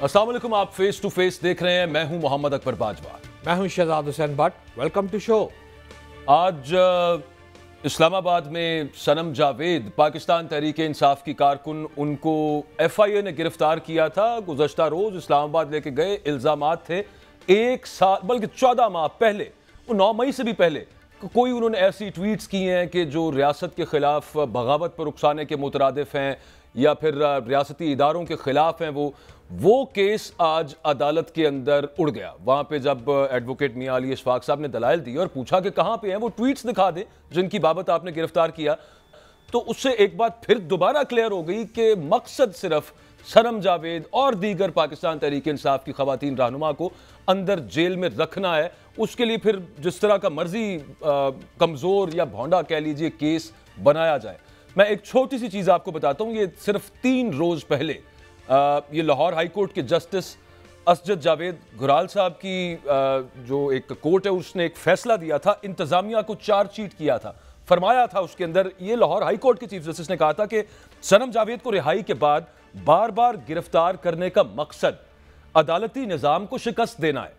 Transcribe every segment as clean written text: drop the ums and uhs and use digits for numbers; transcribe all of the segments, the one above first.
अस्सलाम वालेकुम, आप फेस टू फेस देख रहे हैं। मैं हूं मोहम्मद अकबर बाजवा। मैं हूं Shahzad Hussain Bhatt. Welcome to show. आज इस्लामाबाद में सनम जावेद, पाकिस्तान तहरीक इंसाफ की कारकुन, उनको FIA ने गिरफ्तार किया था। गुज़श्ता रोज इस्लामाबाद लेके गए। इल्ज़ामात थे 1 साल बल्कि 14 माह पहले, 9 मई से भी पहले कोई उन्होंने ऐसी ट्वीट्स की हैं कि जो रियासत के खिलाफ बगावत पर उकसाने के मुतरादिफ हैं या फिर रियासती इदारों के खिलाफ हैं। वो केस आज अदालत के अंदर उड़ गया। वहाँ पे जब एडवोकेट मियां अली इशफाक साहब ने दलाइल दी और पूछा कि कहाँ पे हैं वो ट्वीट्स दिखा दें जिनकी बाबत आपने गिरफ्तार किया, तो उससे एक बात फिर दोबारा क्लियर हो गई कि मकसद सिर्फ सनम जावेद और दीगर पाकिस्तान तहरीक इंसाफ की खवातीन रहनुमा को अंदर जेल में रखना है। उसके लिए फिर जिस तरह का मर्जी कमज़ोर या भौंडा कह लीजिए केस बनाया जाए। मैं एक छोटी सी चीज़ आपको बताता हूँ। ये सिर्फ 3 रोज़ पहले ये लाहौर हाई कोर्ट के जस्टिस असजद जावेद घुराल साहब की जो एक कोर्ट है उसने एक फैसला दिया था, इंतजामिया को चार्जशीट किया था। फरमाया था उसके अंदर, ये लाहौर हाई कोर्ट के चीफ जस्टिस ने कहा था कि सनम जावेद को रिहाई के बाद बार बार गिरफ्तार करने का मकसद अदालती निज़ाम को शिकस्त देना है।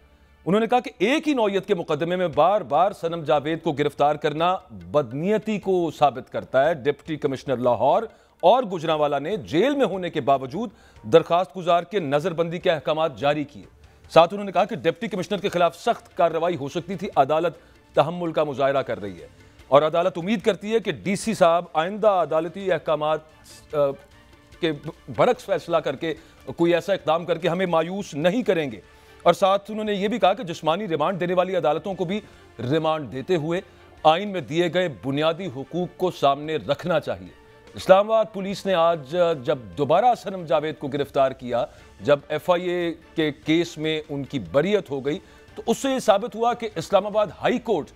उन्होंने कहा कि एक ही नौयत के मुकदमे में बार बार सनम जावेद को गिरफ्तार करना बदनीयती को साबित करता है। डिप्टी कमिश्नर लाहौर और गुजरांवाला ने जेल में होने के बावजूद दरखास्त गुजार के नजरबंदी के अहकाम जारी किए। साथ उन्होंने कहा कि डिप्टी कमिश्नर के खिलाफ सख्त कार्रवाई हो सकती थी। अदालत तहम्मुल का मुजाहरा कर रही है और अदालत उम्मीद करती है कि DC साहब आइंदा अदालती अहकाम के बरक्स फैसला करके कोई ऐसा इकदाम करके हमें मायूस नहीं करेंगे। और साथ उन्होंने ये भी कहा कि जिस्मानी रिमांड देने वाली अदालतों को भी रिमांड देते हुए आइन में दिए गए बुनियादी हुकूक को सामने रखना चाहिए। इस्लामाबाद पुलिस ने आज जब दोबारा सनम जावेद को गिरफ्तार किया, जब FIA के केस में उनकी बरीयत हो गई, तो उससे यह साबित हुआ कि इस्लामाबाद हाई कोर्ट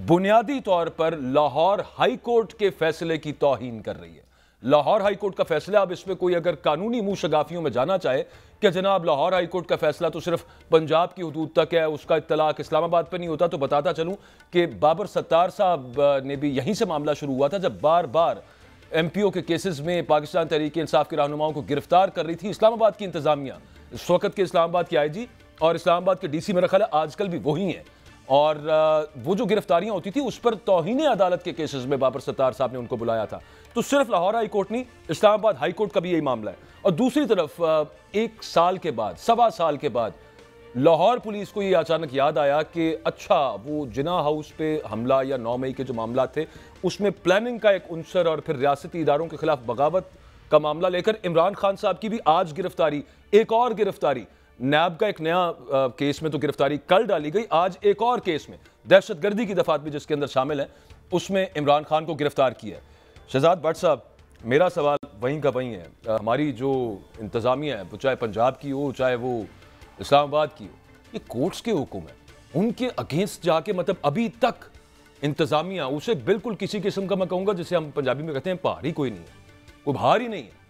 बुनियादी तौर पर लाहौर हाई कोर्ट के फैसले की तौहीन कर रही है। लाहौर हाई कोर्ट का फैसला, अब इसमें कोई अगर कानूनी मुंह शगाफियों में जाना चाहे कि जनाब लाहौर हाई कोर्ट का फैसला तो सिर्फ पंजाब की हुदूद तक है, उसका इत्तलाक इस्लामाबाद पर नहीं होता, तो बताता चलूं कि बाबर सत्तार साहब ने भी यहीं से मामला शुरू हुआ था जब बार बार MPO के केसेस में पाकिस्तान तहरीक इंसाफ के रहनुमाओं को गिरफ्तार कर रही थी इस्लामाबाद की इंतजामिया। इस वक्त के इस्लामाबाद के IG और इस्लामाबाद के DC मेरा ख्याल है आजकल भी वही हैं। और वो जो गिरफ्तारियां होती थी उस पर तौहीन अदालत के केसेस में बाबर सत्तार साहब ने उनको बुलाया था। तो सिर्फ लाहौर हाई कोर्ट नहीं, इस्लामाबाद हाई कोर्ट का भी यही मामला है। और दूसरी तरफ 1 साल के बाद, 1.25 साल के बाद लाहौर पुलिस को ये अचानक याद आया कि अच्छा, वो जिना हाउस पे हमला या 9 मई के जो मामला थे उसमें प्लानिंग का एक उनसर और फिर रियासती इदारों के खिलाफ बगावत का मामला लेकर इमरान खान साहब की भी आज गिरफ्तारी, एक और गिरफ्तारी। नैब का एक नया केस में तो गिरफ्तारी कल डाली गई, आज एक और केस में दहशतगर्दी की दफात भी जिसके अंदर शामिल है उसमें इमरान खान को गिरफ्तार किया है। शहजाद भट्ट साहब, मेरा सवाल वहीं का वहीं है। हमारी जो इंतजामिया है, चाहे पंजाब की हो चाहे वो इस्लामाबाद की हो, ये कोर्ट्स के हुक्म है, उनके अगेंस्ट जाके मतलब अभी तक इंतजामिया उसे बिल्कुल किसी किस्म का, मैं कहूँगा जिसे हम पंजाबी में कहते हैं भार ही कोई नहीं है, कोई भार ही नहीं है।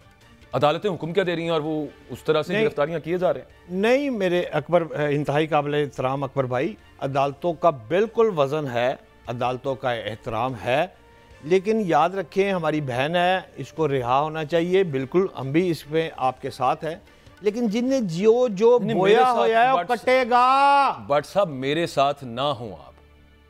अदालतें हुक्म क्या दे रही हैं और वो उस तरह से गिरफ्तारियां किए जा रहे हैं। नहीं मेरे अकबर, इंतहाई काबिल एहतराम अकबर भाई, अदालतों का बिल्कुल वज़न है, अदालतों का एहतराम है, लेकिन याद रखें हमारी बहन है, इसको रिहा होना चाहिए। बिल्कुल हम भी इसमें आपके साथ हैं, लेकिन जिनने जो बोया होया है वो कटेगा। बट साहब मेरे साथ ना हो आप,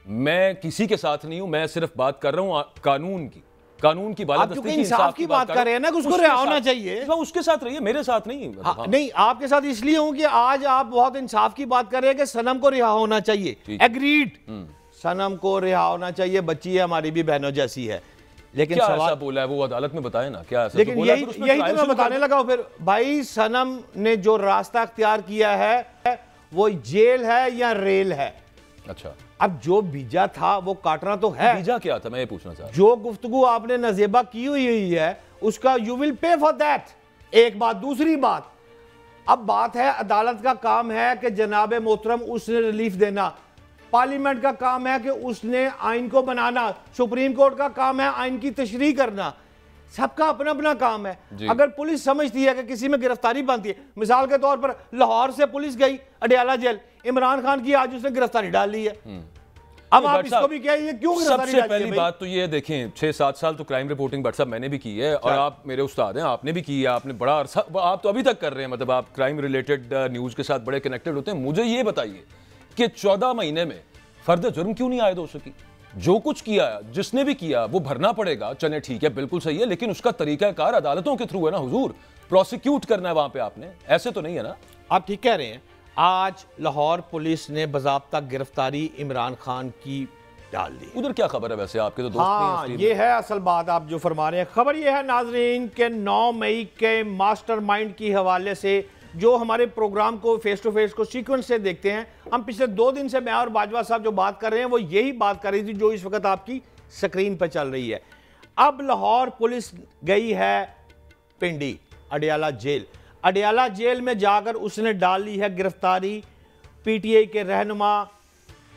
मैं किसी के साथ नहीं हूं, मैं सिर्फ बात कर रहा हूं कानून की, कानून की बालादस्ती की, इंसाफ की बात कर रहे हैं ना, उसको रिहा होना चाहिए। उसके साथ रहिए, मेरे साथ नहीं। नहीं, आपके साथ इसलिए हूं कि आज आप बहुत इंसाफ की बात कर रहे हैं कि सनम को रिहा होना चाहिए। एग्रीड, सनम को रिहा होना चाहिए, बच्ची है, हमारी भी बहनों जैसी है। लेकिन क्या ऐसा बोला है वो अदालत में बताए ना, क्या ऐसा लेकिन यही तो मैं बताने लगा हूं। फिर भाई सनम ने जो रास्ता अख्तियार किया है वो जेल है या रेल है। अच्छा, अब जो बीजा था वो काटना तो है। बीजा क्या था मैं ये पूछना चाह रहा हूं। जो गुफ्तगू आपने नजेबा की हुई है उसका you will pay for that. एक बात। दूसरी बात, अब बात है अदालत का काम है कि जनाब मोहतरम उसने रिलीफ देना, पार्लियामेंट का काम है कि उसने आइन को बनाना, सुप्रीम कोर्ट का काम है आइन की तशरीह करना, सबका अपना अपना काम है। अगर पुलिस समझती है कि किसी में गिरफ्तारी बनती है, मिसाल के तौर पर लाहौर से पुलिस गई अडियाला जेल, इमरान खान की आज उसने गिरफ्तारी डाल ली है। अब आप इसको भी क्या, ये क्यों सबसे पहली बात तो ये देखें 6-7 साल तो क्राइम रिपोर्टिंग बट साहब मैंने भी की है, और आप मेरे उस्ताद हैं, आपने भी की है, आपने बड़ा अरसा, आप तो अभी तक कर रहे हैं, मतलब आप क्राइम रिलेटेड न्यूज़ के साथ बड़े कनेक्टेड होते हैं। मुझे ये बताइए कि 14 महीने में फर्द जुर्म क्यों नहीं आयद हो सकी? जो कुछ किया, जिसने भी किया वो भरना पड़ेगा, चले ठीक है, बिल्कुल सही है, लेकिन उसका तरीकाकार अदालतों के थ्रू है ना हुजूर, प्रोसिक्यूट करना है वहां पे आपने, ऐसे तो नहीं है ना। आप ठीक कह रहे हैं। आज लाहौर पुलिस ने बाज़ाब्ता गिरफ्तारी इमरान खान की डाल दी। उधर क्या खबर है वैसे, आपके तो दोस्त हाँ, ये है असल बात आप जो फरमा रहे हैं। खबर ये है नाजरीन के 9 मई के मास्टरमाइंड की हवाले से, जो हमारे प्रोग्राम को फेस टू फेस को सीक्वेंस से देखते हैं, हम पिछले 2 दिन से मैं और बाजवा साहब जो बात कर रहे हैं वो यही बात कर रही थी जो इस वक्त आपकी स्क्रीन पर चल रही है। अब लाहौर पुलिस गई है पिंडी अडियाला जेल। अडियाला जेल में जाकर उसने डाल ली है गिरफ्तारी पीटीआई के रहनुमा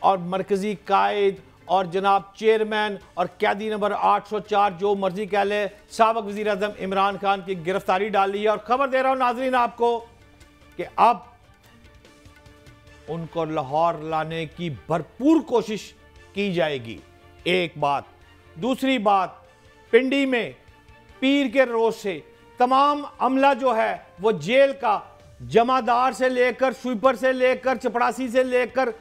और मरकजी कायद और जनाब चेयरमैन और कैदी नंबर 804 जो मर्जी कह ले, साबिक वज़ीर आज़म इमरान खान की गिरफ्तारी डाल ली है। और खबर दे रहा हूं नाजरीन आपको कि अब उनको लाहौर लाने की भरपूर कोशिश की जाएगी। एक बात। दूसरी बात, पिंडी में पीर के रोज से तमाम अमला जो है वो जेल का, जमादार से लेकर स्वीपर से लेकर चपड़ासी से लेकर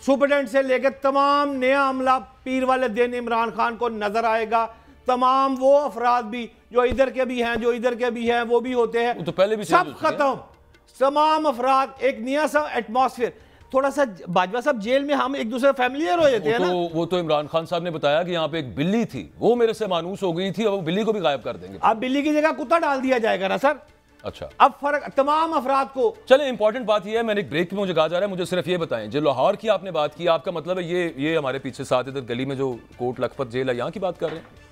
सुपरडेंट से लेकर तमाम नया अमला पीर वाले दिन इमरान खान को नजर आएगा। तमाम वो अफराद भी जो इधर के भी हैं, जो इधर के भी हैं, वो भी होते हैं, तो पहले भी सब खत्म। तमाम अफराद, एक नया सा एटमॉस्फेयर। थोड़ा सा बाजवा साहब, जेल में हम एक दूसरे फैमिलियर हो जाते हैं ना। वो तो इमरान खान साहब ने बताया कि यहाँ पे एक बिल्ली थी, वो मेरे से मानूस हो गई थी, और वो बिल्ली को भी गायब कर देंगे। अब बिल्ली की जगह कुत्ता डाल दिया जाएगा ना सर। अच्छा, अब फर्क तमाम अफराद को। चले, इंपॉर्टेंट बात यह है, मैंने एक ब्रेक में मुझे कहा जा रहा है, मुझे सिर्फ ये बताएं, जो लाहौर की आपने बात की, आपका मतलब है ये हमारे पीछे साथ इधर गली में जो कोट लखपत जेल है, यहाँ की बात कर रहे हैं,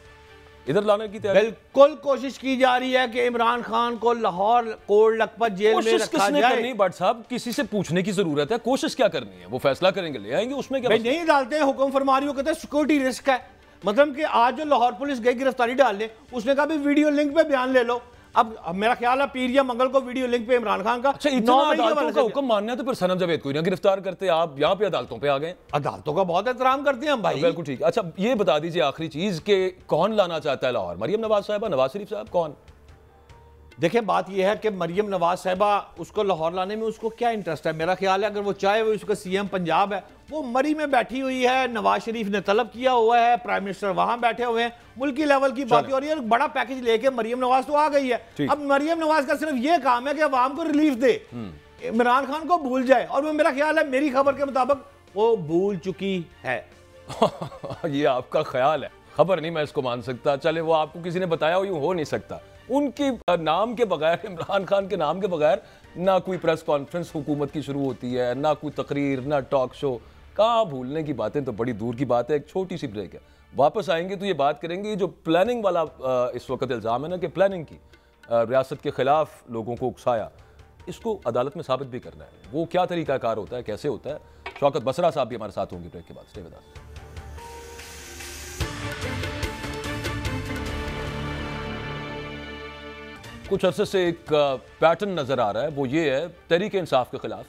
इधर लाने की तैयारी? बिल्कुल कोशिश की जा रही है कि इमरान खान को लाहौर कोट लखपत जेल में रखा जाए। करनी बट साहब, किसी से पूछने की जरूरत है, कोशिश क्या करनी है, वो फैसला करेंगे, ले आएंगे, उसमें क्या नहीं डालते हैं हुक्म फरमारी, वो कहते हैं सिक्योरिटी रिस्क है। मतलब कि आज जो लाहौर पुलिस गई गिरफ्तारी डालने, उसने कहा भी वीडियो लिंक पे बयान ले लो। अब मेरा ख्याल है पीर या मंगल को वीडियो लिंक पे इमरान खान का। अच्छा, इतना अदालतों का हुक्म मानना है तो फिर सनम जावेद को ना गिरफ्तार करते, आप यहाँ पे अदालतों पे आ गए। अदालतों का बहुत एहतराम करते हैं हम भाई। बिल्कुल ठीक है। अच्छा, ये बता दीजिए आखिरी चीज के कौन लाना चाहता है लाहौर, मरियम नवाज साहबा, नवाज शरीफ साहब, कौन? देखिए, बात यह है कि मरियम नवाज साहबा, उसको लाहौर लाने में उसको क्या इंटरेस्ट है? मेरा ख्याल है अगर वो चाहे, वो उसका सीएम पंजाब है, वो मरी में बैठी हुई है, नवाज शरीफ ने तलब किया हुआ है, प्राइम मिनिस्टर वहां बैठे हुए हैं, मुल्की लेवल की बात हो रही है, बड़ा पैकेज लेके मरियम नवाज तो आ गई है। अब मरियम नवाज का सिर्फ ये काम है कि अवाम को रिलीफ दे, इमरान खान को भूल जाए, और वो मेरा ख्याल है, मेरी खबर के मुताबिक वो भूल चुकी है। ये आपका ख्याल है, खबर नहीं मैं इसको मान सकता। चले, वो आपको किसी ने बताया हो, यूं हो नहीं सकता। उनकी नाम के बगैर, इमरान खान के नाम के बगैर ना कोई प्रेस कॉन्फ्रेंस हुकूमत की शुरू होती है, ना कोई तकरीर, ना टॉक शो। कहाँ भूलने की बातें तो बड़ी दूर की बात है। एक छोटी सी ब्रेक है, वापस आएंगे तो ये बात करेंगे, जो प्लानिंग वाला इस वक्त इल्ज़ाम है ना कि प्लानिंग की रियासत के खिलाफ लोगों को उकसाया, इसको अदालत में साबित भी करना है। वो क्या तरीकाकार होता है, कैसे होता है? शौकत बसरा साहब भी हमारे साथ होंगे ब्रेक के बाद। Stay with us. कुछ अरसे से एक पैटर्न नजर आ रहा है, वो ये है तहरीक इंसाफ के खिलाफ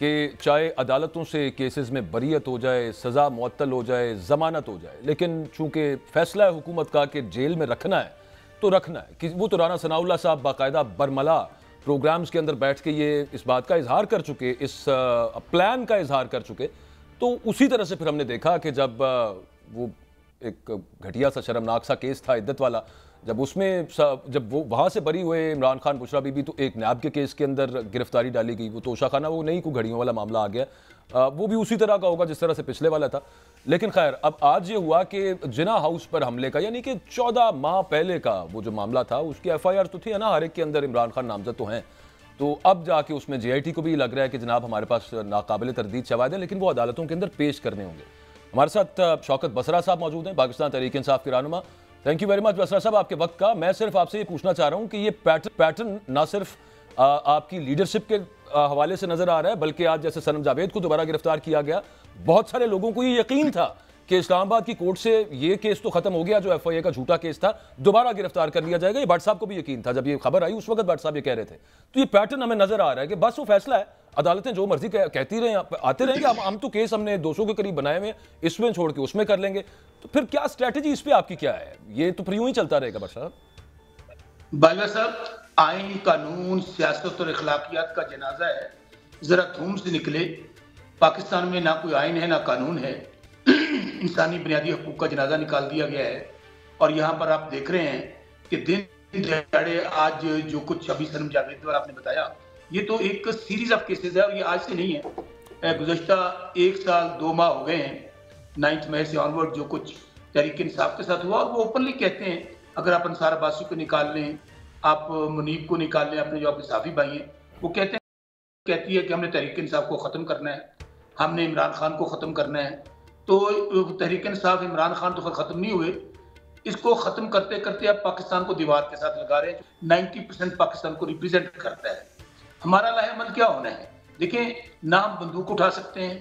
कि चाहे अदालतों से केसेस में बरीयत हो जाए, सज़ा मुअत्तल हो जाए, ज़मानत हो जाए, लेकिन चूंकि फैसला है हुकूमत का कि जेल में रखना है तो रखना है। कि वो तो राना सनाउल्लाह साहब बाकायदा बरमला प्रोग्राम्स के अंदर बैठ के ये इस बात का इजहार कर चुके, इस प्लान का इजहार कर चुके। तो उसी तरह से फिर हमने देखा कि जब वो एक घटिया सा शर्मनाक सा केस था इद्दत वाला, जब उसमें जब वो वहाँ से बरी हुए इमरान खान बुशरा बीबी, तो एक नैब के केस के अंदर गिरफ्तारी डाली गई। वो तोशा खाना, वो नहीं कोई घड़ियों वाला मामला आ गया, वो भी उसी तरह का होगा जिस तरह से पिछले वाला था। लेकिन खैर, अब आज ये हुआ कि जिना हाउस पर हमले का, यानी कि 14 माह पहले का वो जो मामला था, उसकी FIR तो थी ना, हर एक के अंदर इमरान खान नामजद तो हैं। तो अब जाके उसमें JIT को भी लग रहा है कि जनाब हमारे पास नाकाबिल तरदीद शवाहिद है, लेकिन वो अदालतों के अंदर पेश करने होंगे। हमारे साथ शौकत बसरा साहब मौजूद हैं, पाकिस्तान तहरीक इंसाफ के रहनुमा। Thank you very much Basra sahab आपके वक्त का। मैं सिर्फ आपसे ये पूछना चाह रहा हूँ कि ये पैटर्न ना सिर्फ आपकी लीडरशिप के हवाले से नजर आ रहा है, बल्कि आज जैसे सनम जावेद को दोबारा गिरफ्तार किया गया, बहुत सारे लोगों को ये यकीन था कि इस्लामाबाद की कोर्ट से ये केस तो खत्म हो गया, जो FIA का झूठा केस था, दोबारा गिरफ्तार कर लिया जाएगा। ये भट्ट साहब को भी यकीन था, जब ये खबर आई उस वक्त भट्ट साहब ये कह रहे थे। तो ये पैटर्न हमें नजर आ रहा है कि बस वो फैसला है, अदालतें जो मर्जी कहती रहे, आते रहेंगे, हम तो केस हमने 200 के करीब बनाए हुए हैं, इसमें छोड़ के उसमें कर लेंगे। तो फिर क्या स्ट्रेटजी इस पे आपकी क्या है? ये तो फिर यूं ही चलता रहेगा बट साहब। बाजवा साहब, आइन, कानून, सियासत और अखलाकियात का जनाजा है, जरा धूम से निकले। पाकिस्तान में ना कोई आइन है ना कानून है, इंसानी बुनियादी हकूक का जनाजा निकाल दिया गया है। और यहाँ पर आप देख रहे हैं कि दिन दिहाड़े आज जो कुछ अभी सनम जावेद द्वारा आपने बताया, ये तो एक सीरीज ऑफ केसेस है और ये आज से नहीं है। गुज़श्ता 1 साल 2 माह हो गए हैं 9 मई से ऑनवर्ड जो कुछ तहरीक इंसाफ के साथ हुआ, और वो ओपनली कहते हैं, अगर आप अंसार अब्बासी को निकाल लें, आप मुनीब को निकाल लें, अपने जो आपके साफी भाई हैं, वो कहती है कि हमने तहरीक इंसाफ को ख़त्म करना है, हमने इमरान खान को ख़त्म करना है। तो तहरीक इंसाफ, इमरान खान तो ख़त्म नहीं हुए, इसको ख़त्म करते करते आप पाकिस्तान को दीवार के साथ लगा रहे हैं। 90% पाकिस्तान को रिप्रेजेंट करता है। हमारा लाहेमंद क्या होना है? देखें, ना हम बंदूक उठा सकते हैं,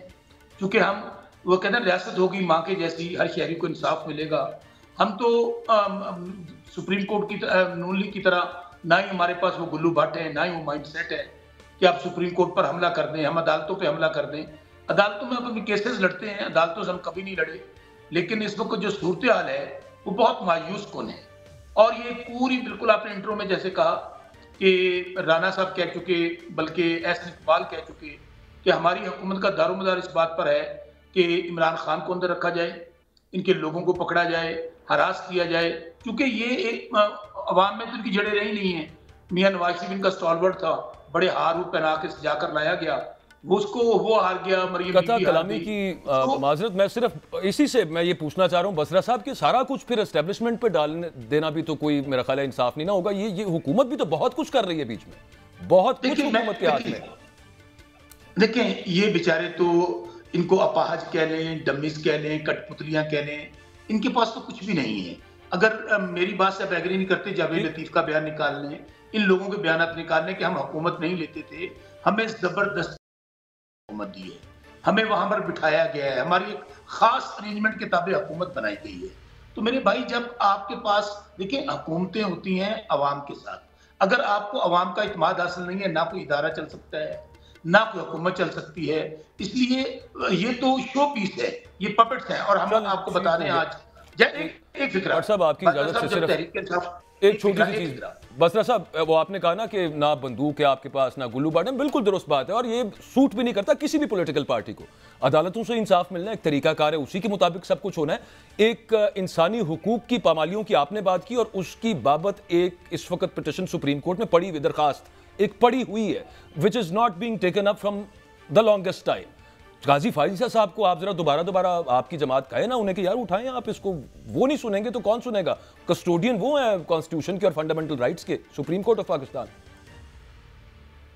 क्योंकि हम, वो कहते हैं रियासत होगी माँ के जैसी, हर शहरी को इंसाफ मिलेगा। हम तो सुप्रीम कोर्ट की नून लीग की तरह, ना ही हमारे पास वो गुल्लू भट्ट है, ना ही वो माइंड सेट है कि आप सुप्रीम कोर्ट पर हमला कर दें, हम अदालतों पे हमला कर दें। अदालतों में अपने केसेस लड़ते हैं, अदालतों से हम कभी नहीं लड़े, लेकिन इस वक्त जो सूरत हाल है वो बहुत मायूस कुन है। और ये पूरी, बिल्कुल आपने इंट्रो में जैसे कहा कि राना साहब कह चुके, बल्कि एहसन इकबाल कह चुके कि हमारी हुकूमत का दारोमदार इस बात पर है कि इमरान खान को अंदर रखा जाए, इनके लोगों को पकड़ा जाए, हरास किया जाए, क्योंकि ये एक अवाम में तो इनकी जड़ें रही नहीं है। मियां नवाज शरीफ इनका स्टॉलवर्ड था, बड़े हार पहना के सजा कर लाया गया, वो हार गया। कथा कलामी की माजरत, मैं सिर्फ इसी से मैं ये पूछना चाह रहा हूँ बसरा साहब कि सारा कुछ फिर एस्टेब्लिशमेंट पे डालने देना भी तो कोई मेरा ख्याल है इंसाफ नहीं ना होगा। ये हुकूमत भी तो बहुत कुछ कर रही है बीच में, बहुत कुछ हुकूमत के हाथ में। देखें, ये बेचारे तो, इनको अपाहज कह लें, डमीज कह लें, कठपुतलियां कह लें, इनके पास तो कुछ भी नहीं है। अगर मेरी बात से आप एग्री नहीं करते, जावेद लतीफ का बयान निकाल लें, इन लोगों के बयान निकाल लें कि हम हुकूमत नहीं लेते थे, हमें जबरदस्त हुकूमत दी है, हमें वहां पर बिठाया गया है, हमारी एक खास अरेंजमेंट के ताबे हुकूमत बनाई गई है। तो मेरे भाई, जब आपके पास, देखिए, हुकूमतें होती हैं अवाम के साथ, अगर आपको अवाम का इत्मीनान हासिल नहीं है, ना कोई इदारा चल सकता है, ना कोई हुकूमत चल सकती है। इसलिए ये तो शो पीस है, ये पपेट्स हैं। और हम आपको बता दें, आज एक फिक्रा साहब, आपकी इजाजत से सिर्फ एक छोटी सी चीज बसरा साहब, वो आपने कहा ना कि ना बंदूक है आपके पास, ना गुल्लू बाटे, बिल्कुल दुरुस्त बात है और ये सूट भी नहीं करता किसी भी पॉलिटिकल पार्टी को। अदालतों से इंसाफ मिलना एक तरीकाकार है, उसी के मुताबिक सब कुछ होना है। एक इंसानी हुकूक की पामालियों की आपने बात की और उसकी बाबत एक इस वक्त पिटीशन सुप्रीम कोर्ट में पड़ी हुई दरखास्त एक पड़ी हुई है, which is not being taken up from the longest time. Ghazi Pfizer साहब को आप जरा दोबारा आपकी जमात कहे ना उन्हें कि यार उठाएं आप इसको, वो नहीं सुनेंगे तो कौन सुनेगा? कस्टोडियन वो है कॉन्स्टिट्यूशन के और फंडामेंटल राइट्स के, सुप्रीम कोर्ट ऑफ पाकिस्तान।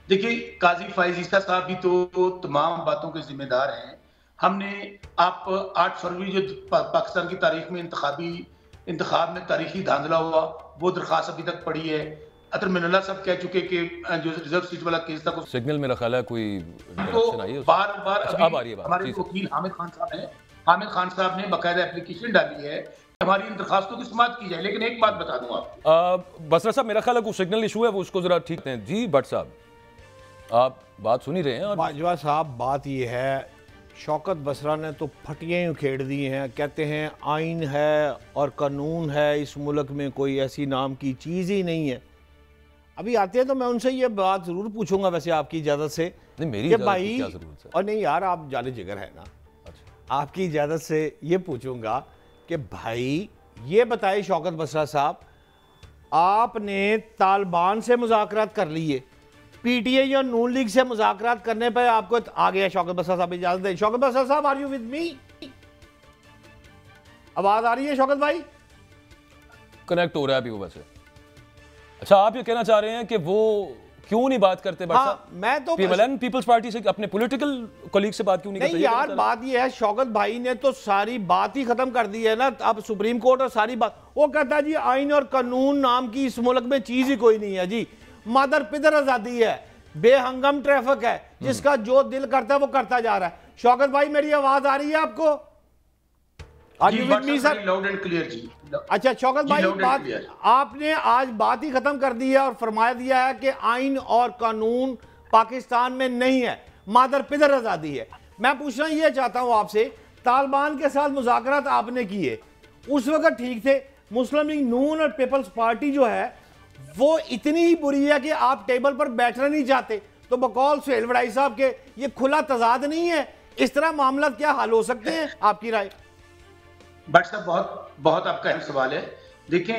देखिए, काजी फाइजा साहब भी तो तमाम बातों के जिम्मेदार हैं। हमने, आप 8 फरवरी जो पाकिस्तान की तारीख में इंतखाब में तारीखी धांधला हुआ, वो दरखास्त अभी तक पड़ी है। अतर मिनल्ला साहब कह चुके कि जो रिजर्व सीट वाला केस था, सिग्नल मेरा ख्याल है कोई इंटरेक्शन आई है, बार-बार अब आ रही है बात। हमारे वकील हामिद खान साहब ने बाकायदा एप्लीकेशन डाली है कि हमारी इन दरखास्तों की समाअत की जाए। लेकिन एक बात बता दूं आपको, बसरा साहब, मेरा ख्याल है कोई सिग्नल इशू है, वो उसको जरा ठीक है। जी भट्ट साहब, आप बात सुन ही रहे हैं। और बाजवा साहब, बात ये है, शौकत बसरा ने तो फटियाँ उखेड़ दी हैं। कहते हैं आइन है और कानून है, इस मुल्क में कोई ऐसी नाम की चीज़ ही नहीं है। अभी आते हैं तो मैं उनसे ये बात ज़रूर पूछूंगा, वैसे आपकी इजाज़त से। नहीं, मेरी भाई क्या ज़रूरत है? और नहीं यार, आप जाले जिगर है ना। अच्छा, आपकी इजाज़त से ये पूछूंगा कि भाई ये बताइए शौकत बसरा साहब, आपने तालिबान से मुज़ाकरात कर लिए, पीटीआई और नून लीग से मुज़ाकरात करने पर आपको आ गया। शौकत बसरा साहब इजाज़त दें। शौकत बसरा साहब, आर यू विद मी? आवाज़ आ रही है शौकत भाई? कनेक्ट हो रहा है अभी वो वैसे। अच्छा, आप ये कहना चाह रहे हैं कि वो क्यों नहीं बात करते? हाँ, मैं तो पीपल्स पार्टी से अपने पॉलिटिकल कोलीग से बात क्यों नहीं करते? नहीं यार, बात ये है, शौकत भाई ने तो सारी बात ही खत्म कर दी है ना। अब सुप्रीम कोर्ट और सारी बात, वो कहता है जी आइन और कानून नाम की इस मुल्क में चीज ही कोई नहीं है जी, मादर पिदर आजादी है, बेहंगम ट्रैफिक है, जिसका जो दिल करता है वो करता जा रहा है। शौकत भाई, मेरी आवाज आ रही है आपको? लाउड एंड क्लियर जी। अच्छा शौकत भाई, बात आपने आज ही खत्म कर दी है और फरमाया दिया है कि आइन और कानून पाकिस्तान में नहीं है। मादर पिदर आज़ादी है। मैं पूछना ये चाहता हूँ आपसे, तालिबान के साथ मुज़ाकरात आपने किए, उस वक्त ठीक थे। मुस्लिम लीग नून और पीपल्स पार्टी जो है वो इतनी ही बुरी है कि आप टेबल पर बैठना नहीं चाहते। तो बकौल सुहेल वड़ाई साहब के ये खुला तजाद नहीं है? इस तरह मामला क्या हल हो सकते हैं, आपकी राय? भट्ट साहब, बहुत बहुत आपका अहम सवाल है। देखें,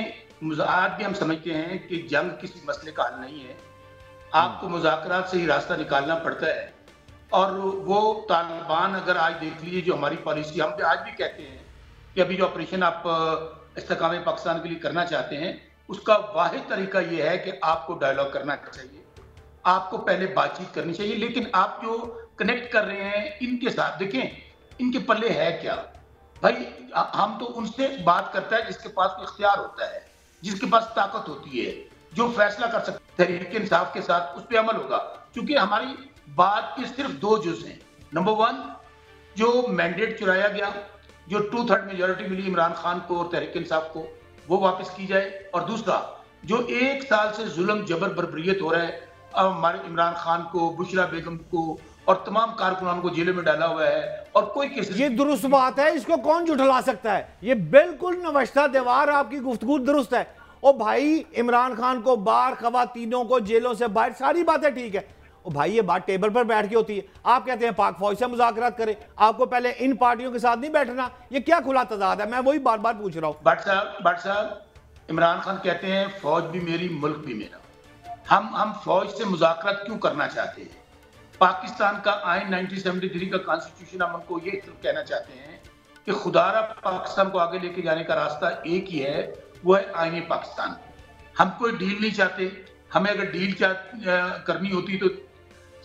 आज भी हम समझते हैं कि जंग किसी मसले का हल नहीं है, आपको मुज़ाकरात से ही रास्ता निकालना पड़ता है। और वो तालिबान अगर आज देख लीजिए जो हमारी पॉलिसी, हम आज भी कहते हैं कि अभी जो ऑपरेशन आप इस्तेकाम पाकिस्तान के लिए करना चाहते हैं, उसका वाहिद तरीका ये है कि आपको डायलॉग करना चाहिए, आपको पहले बातचीत करनी चाहिए। लेकिन आप जो कनेक्ट कर रहे हैं इनके साथ, देखें इनके पल्ले है क्या भाई? हम तो उनसे बात करता है जिसके पास इख्तियार होता है, जिसके पास ताकत होती है, जो फैसला कर सकता है। तहरीक इंसाफ के साथ उस पर अमल होगा, क्योंकि हमारी बात के सिर्फ दो जुज़ हैं। नंबर वन, जो मैंडेट चुराया गया, जो 2/3 मेजॉरिटी मिली इमरान खान को और तहरीक इंसाफ को, वो वापस की जाए। और दूसरा, जो 1 साल से जुल्म जबर बर्बरियत हो रहा है, हमारे इमरान खान को, बुशरा बेगम को और तमाम कारकुनान को जेलों में डाला हुआ है और कोई केस। ये दुरुस्त बात है, इसको कौन झुठला सकता है? ये बिल्कुल नवश्ता दीवार, आपकी गुफ्तगू दुरुस्त है। ओ भाई, इमरान खान को बाहर, खवातीनों को जेलों से बाहर, सारी बातें ठीक है। ओ भाई, ये बात टेबल पर बैठ के होती है। आप कहते हैं पाक फौज से मुज़ाकरात करें, आपको पहले इन पार्टियों के साथ नहीं बैठना। ये क्या खुला तजाद है? मैं वही बार बार पूछ रहा हूँ। भट्ट साहब, इमरान खान कहते हैं फौज भी मेरी, मुल्क भी मेरा। हम फौज से मुज़ाकरात क्यों करना चाहते हैं? पाकिस्तान का आइन 1973 का कॉन्स्टिट्यूशन, हम उनको ये कहना चाहते हैं कि खुदारा पाकिस्तान को आगे लेके जाने का रास्ता एक ही है, वो है आईन पाकिस्तान। हम कोई डील नहीं चाहते। हमें अगर डील करनी होती तो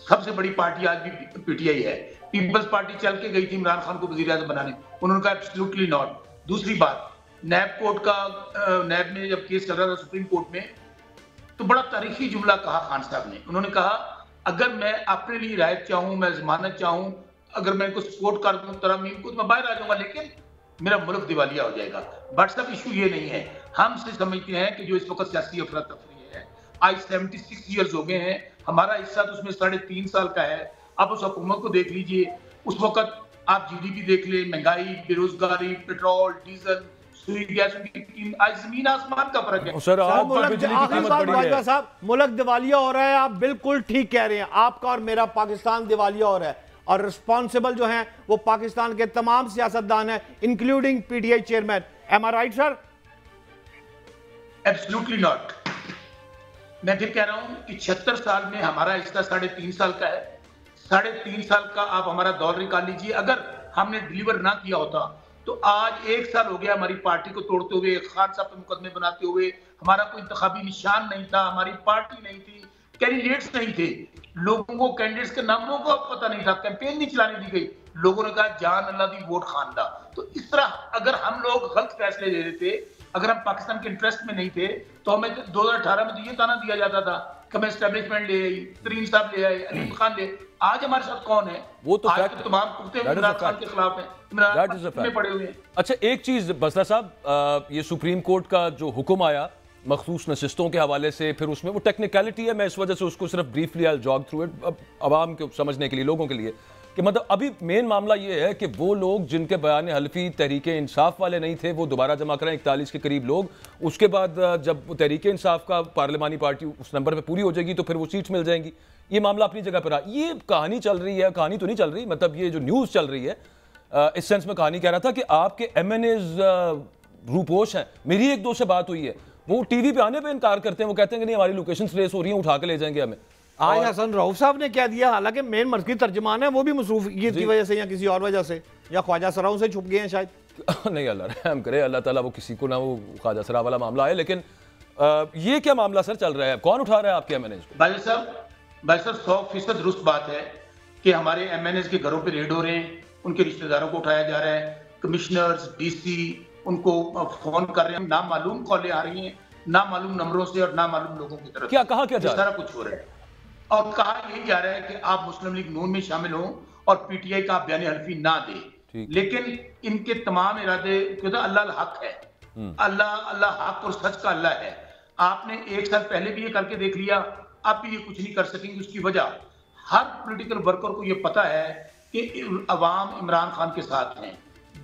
सबसे बड़ी पार्टी आज भी पीटीआई है। पीपल्स पार्टी चल के गई थी इमरान खान को वज़ीर आज़म बनाने, उन्होंने कहा एब्सोल्युटली नॉट। दूसरी बात, नैब कोर्ट का, नैब में जब केस चल रहा था सुप्रीम कोर्ट में, तो बड़ा तारीखी जुमला कहा खान साहब ने। उन्होंने कहा अगर मैं अपने लिए रियायत चाहूँ, मैं जमानत चाहूँ, अगर मैं इनको सपोर्ट कर दूँ तरमीम को, तो मैं बाहर आ जाऊंगा, लेकिन मेरा मुल्क दिवालिया हो जाएगा। बट सब इशू ये नहीं है। हम से समझते हैं कि जो इस वक्त सियासी अफरा तफरी है, आज 76 ईयर्स हो गए हैं, हमारा हिस्सा तो उसमें 3.5 साल का है। आप उस हुकूमत को देख लीजिए, उस वक्त आप जीडीपी देख ले, महंगाई, बेरोजगारी, पेट्रोल, डीजल, सुई गैस, आज जमीन आसमान का फर्क है। सर, मुल्क दिवालिया हो रहा है, आप बिल्कुल ठीक कह रहे हैं। आपका और मेरा पाकिस्तान दिवालिया हो रहा है, और रिस्पॉन्सिबल जो हैं वो पाकिस्तान के तमाम सियासतदान हैं, including PTI chairman. Am I right sir? Absolutely not. मैं फिर कह रहा हूं कि 76 साल में हमारा हिस्सा 3.5 साल का है। 3.5 साल का आप हमारा दौर निकाल लीजिए। अगर हमने डिलीवर ना किया होता तो आज 1 साल हो गया हमारी पार्टी को तोड़ते हुए, खान साहब पे मुकदमे बनाते हुए। हमारा कोई इंतखाबी निशान नहीं था, हमारी पार्टी नहीं थी, कैंडिडेट्स नहीं थे, लोगों को कैंडिडेट्स के नामों का पता नहीं था, कैंपेन नहीं चलाने दी गई। लोगों ने कहा जान अल्लाह दी वोट खान दा। तो इस तरह अगर हम लोग गलत फैसले ले रहे थे, अगर हम पाकिस्तान के इंटरेस्ट में नहीं थे, तो हमें 2018 में तो ये ताना दिया जाता था कि हमें एस्टेब्लिशमेंट ले आई, तरीन साहब ले आए, अलीम खान ले। आज हमारे साथ कौन है? वो तो आज तो तमाम कुत्ते इमरान खान के खिलाफ हैं, इमरान खान में पड़े हुए हैं। अच्छा, एक चीज बसरा साहब, ये सुप्रीम कोर्ट का जो हुक्म आया मखसूस नशिस्तों के हवाले से, फिर उसमें वो टेक्निकलिटी है, मैं इस वजह से उसको सिर्फ briefly I jog through it अवाम को समझने के लिए, लोगों के लिए, कि मतलब अभी मेन मामला ये है कि वो लोग जिनके बयान हल्फी तहरीक इंसाफ वाले नहीं थे वो दोबारा जमा कराएं, 41 के करीब लोग। उसके बाद जब तहरीक इंसाफ का पार्लिमानी पार्टी उस नंबर पे पूरी हो जाएगी तो फिर वो सीट्स मिल जाएंगी। ये मामला अपनी जगह पर आ। ये कहानी चल रही है, कहानी तो नहीं चल रही, मतलब ये जो न्यूज़ चल रही है इस सेंस में कहानी कह रहा था कि आपके MNAs रूपोश हैं। मेरी एक दो से बात हुई है, वो टीवी पे आने पे इनकार करते हैं, वो कहते हैं कि नहीं हमारी लोकेशन ट्रेस हो रही है, उठा के ले जाएंगे हमें। आज हसन रऊफ साहब ने क्या दिया, हालांकि मेन मर्कजी तर्जमान है, वो भी मसरूफियत की वजह से या किसी और वजह से, या ख्वाजा सराओं से छुप गए हैं शायद। नहीं, अल्लाह रहम करे, अल्लाह ताला वो किसी को ना वो ख्वाजा सरा वाला मामला है। लेकिन ये क्या मामला सर चल रहा है, कौन उठा रहा है आपके MNAs को? भाई साहब 100% दुरुस्त बात है कि हमारे MNAs के घरों पे रेड हो रहे हैं, उनके रिश्तेदारों को उठाया जा रहा है, कमिश्नर्स, DC उनको फोन कर रहे हैं, नामालूम कॉलें आ रही हैं, नामालूम नंबरों से और नामालूम लोगों की तरफ। क्या कहा क्या जा रहा है? सारा कुछ हो रहा है और कहा यही जा रहा है कि आप मुस्लिम लीग नून में शामिल हों और PTI का आप बयान हल्फी ना दे। लेकिन इनके तमाम इरादे, क्योंकि अल्लाह हक है, अल्लाह हक और सच का अल्लाह है। आपने 1 साल पहले भी ये करके देख लिया, आप भी ये कुछ नहीं कर सकेंगे। उसकी वजह हर पॉलिटिकल वर्कर को ये पता है कि अवाम इमरान खान के साथ हैं।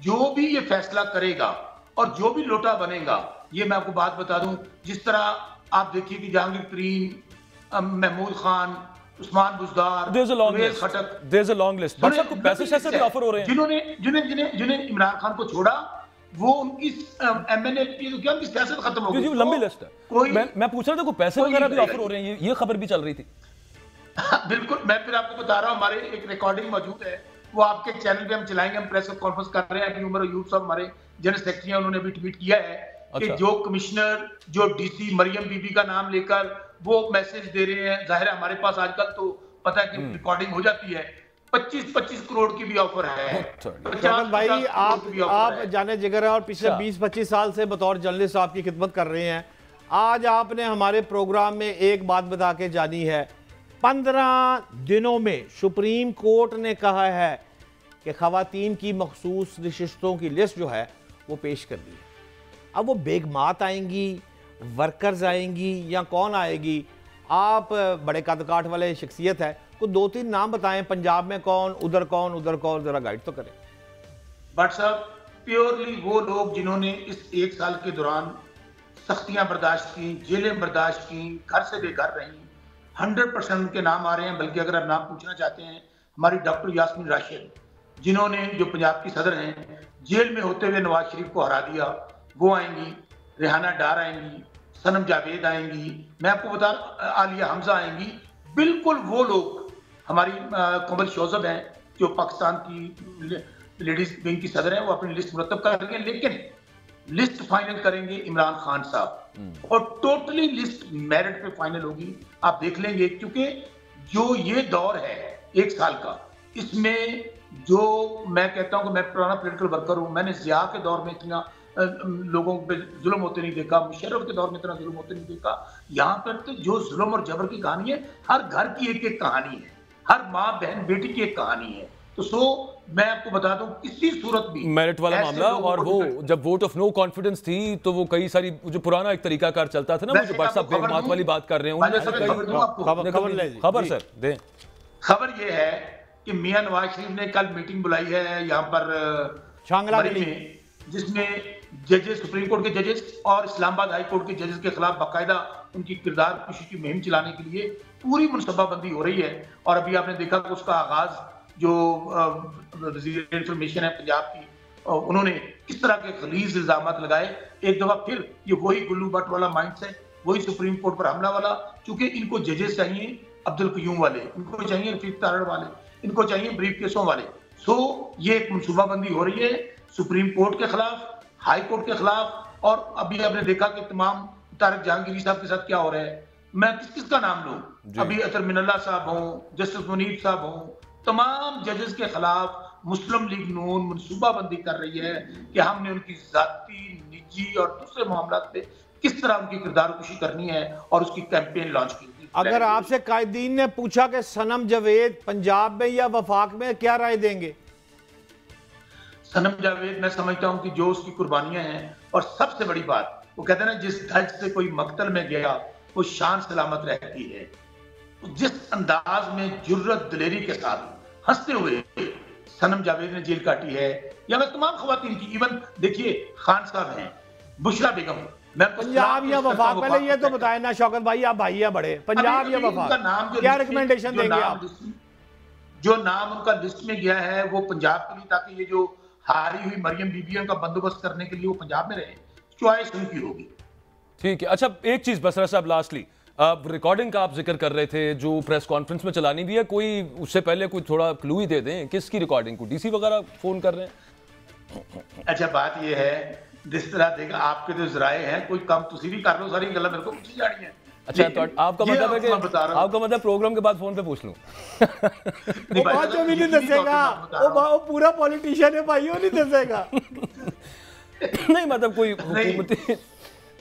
जो भी ये फैसला करेगा और जो भी लोटा बनेगा, ये मैं आपको बात बता दूं, जिस तरह आप देखिए कि Jahangir Tareen, Mahmood Khan, Usman Buzdar, there's a long list। But सबको पैसे शैसे भी ऑफर हो रहे हैं। जिन्हें इमरान खान को छोड़ा, वो उनकी एमएनए की क्या उनकी सियासत खत्म हो गई। लंबी लिस्ट है। मैं पूछ रहा था को पैसे वगैरह भी ऑफर हो रहे हैं, ये खबर भी चल रही थी। बिल्कुल, मैं फिर आपको बता रहा हूँ, हमारे एक रिकॉर्डिंग मौजूद है, वो आपके चैनल पे हम चलाएंगे। हम प्रेस कॉन्फ्रेंस कर रहे हैं कि उमर अयूब साहब हमारे जनरल सेक्रेटरी हैं, उन्होंने भी ट्वीट किया है कि जो कमिश्नर, जो डीसी मरियम बीबी का नाम लेकर वो मैसेज दे रहे हैं। जाहिर है हमारे पास आजकल तो पता है कि रिकॉर्डिंग हो जाती है। 25-25 करोड़ की भी ऑफर है। शौकत भाई, आप जाने जिगर है और पिछले 20-25 साल से बतौर जर्नलिस्ट आपकी खिदमत कर रहे हैं। आज आपने हमारे प्रोग्राम में एक बात बता के जानी है, 15 दिनों में सुप्रीम कोर्ट ने कहा है कि खवातीन की मखसूस नशिस्तों की लिस्ट जो है वो पेश कर दी है। अब वो बेगमात आएंगी, वर्कर्स आएंगी या कौन आएगी? आप बड़े कदकाठ वाले शख्सियत है, को 2-3 नाम बताएं, पंजाब में कौन, उधर कौन, उधर कौन, जरा गाइड तो करें। बट साहब, प्योरली वो लोग जिन्होंने इस 1 साल के दौरान सख्तियां बर्दाश्त की, जेलें बर्दाश्त की, घर से बेघर रही, 100% उनके नाम आ रहे हैं। बल्कि अगर आप नाम पूछना चाहते हैं, हमारी डॉक्टर यास्मीन राशिद, जिन्होंने, जो पंजाब की सदर हैं, जेल में होते हुए नवाज शरीफ को हरा दिया, वो आएंगी। रेहाना डार आएंगी, सनम जावेद आएंगी, मैं आपको बता, आलिया हमजा आएंगी। बिल्कुल वो लोग, हमारी कोमल शोजब हैं जो पाकिस्तान की लेडीज विंग की सदर हैं, वो अपनी लिस्ट मुरतब करेंगे, लेकिन लिस्ट फाइनल करेंगे इमरान खान साहब, और टोटली लिस्ट मेरिट पे फाइनल होगी। आप देख लेंगे, क्योंकि जो ये दौर है 1 साल का, इसमें जो मैं कहता हूं कि मैं पुराना पॉलिटिकल वर्कर हूं, मैंने जिया के दौर में इतना लोगों पे जुल्म होते नहीं देखा, मुशर्रफ के दौर में इतना जुल्म होते नहीं देखा। यहाँ पर तो जो जुल्म और जबर की कहानी है, हर घर की एक एक कहानी है, हर माँ बहन बेटी की एक कहानी है। तो मैं आपको बता दूं, किसी सूरत भी मेरिट वाला मामला, और वो जब वोट ऑफ नो कॉन्फिडेंस थी तो वो कई सारी जो पुराना एक तरीकाकार चलता था ना, वो जो व्हाट्सएप बेगमात वाली बात कर रहे हैं, उनमें से कई खबर सर दें। खबर ये है कि मियां नवाज शरीफ ने कल मीटिंग बुलाई है यहाँ पर शांगला में, जिसमें जजेस, सुप्रीम कोर्ट के जजेस और इस्लामाबाद हाई कोर्ट के जजेस के खिलाफ बाकायदा उनकी किरदार कुशी की मुहिम चलाने के लिए पूरी मुनसबाबंदी हो रही है। और अभी आपने देखा कि उसका आगाज जो वज़ीर इंफॉर्मेशन है पंजाब की, उन्होंने किस तरह के खलीज इल्जामात लगाए। एक दफा फिर ये वही गुल्लू भट्ट वाला माइंडसेट, वही सुप्रीम कोर्ट पर हमला वाला, क्योंकि इनको जजेस चाहिए अब्दुल कयूम वाले, इनको चाहिए रफीक तारड़ वाले, इनको चाहिए ब्रीफ केसों वाले। ये एक मनसूबाबंदी हो रही है सुप्रीम कोर्ट के खिलाफ, हाई कोर्ट के खिलाफ। और अभी आपने देखा कि तमाम तारिक जहांगीरी साहब के साथ क्या हो रहा है। मैं किस किस का नाम लूं? अभी अतर मिनल्ला साहब हों, जस्टिस मुनीब साहब हों, तमाम जजेस के खिलाफ मुस्लिम लीग नून मनसूबाबंदी कर रही है कि हमने उनकी जाती, निजी और दूसरे मामलात पे किस तरह उनकी किरदार कुशी करनी है, और उसकी कैंपेन लॉन्च की। अगर आपसे कायदीन ने पूछा कि सनम जावेद पंजाब में या वफाक में, क्या राय देंगे? सनम जावेद, मैं समझता हूं कि जो उसकी कुर्बानियां हैं, और सबसे बड़ी बात, वो कहते हैं ना, जिस धज से कोई मकतल में गया वो शान सलामत रहती है। जिस अंदाज में जुर्रत दिलेरी के साथ हंसते हुए सनम जावेद ने जेल काटी है, या मैं तमाम खवातीन की, इवन देखिए खान साहब हैं, बुशरा बेगम, पंजाब या वफाक, पहले ये तो बताए ना शौकत भाई, आप भाई या बड़े, पंजाब या वफाक, क्या रिकमेंडेशन देंगे आप? जो नाम उनका लिस्ट में गया है वो पंजाब के लिए, ताकि ये जो हारी हुई मरियम बीबियों का बंदोबस्त करने के लिए वो पंजाब में रहे, चॉइस उनकी होगी। ठीक है। अच्छा, एक चीज बसरा साहब लास्टली, रिकॉर्डिंग का आप जिक्र कर रहे थे जो प्रेस कॉन्फ्रेंस में चलानी भी है, कोई उससे पहले कोई थोड़ा क्लू ही दे दें, किसकी रिकॉर्डिंग को? डीसी वगैरह फोन कर रहे हैं? अच्छा, बात ये है, जिस तरह देखा आपके तो जराए हैं, कोई कम तुसी भी कर लो, सारी गल्ला मेरे को पूछी जानी है। अच्छा, तो आपका मतलब है कि आपका मतलब प्रोग्राम के बाद फोन पे पूछ लूं? वो बात जो भी नहीं दसेगा, वो पूरा पॉलिटिशियन है भाई, वो नहीं दसेगा। नहीं, मतलब कोई हुकूमती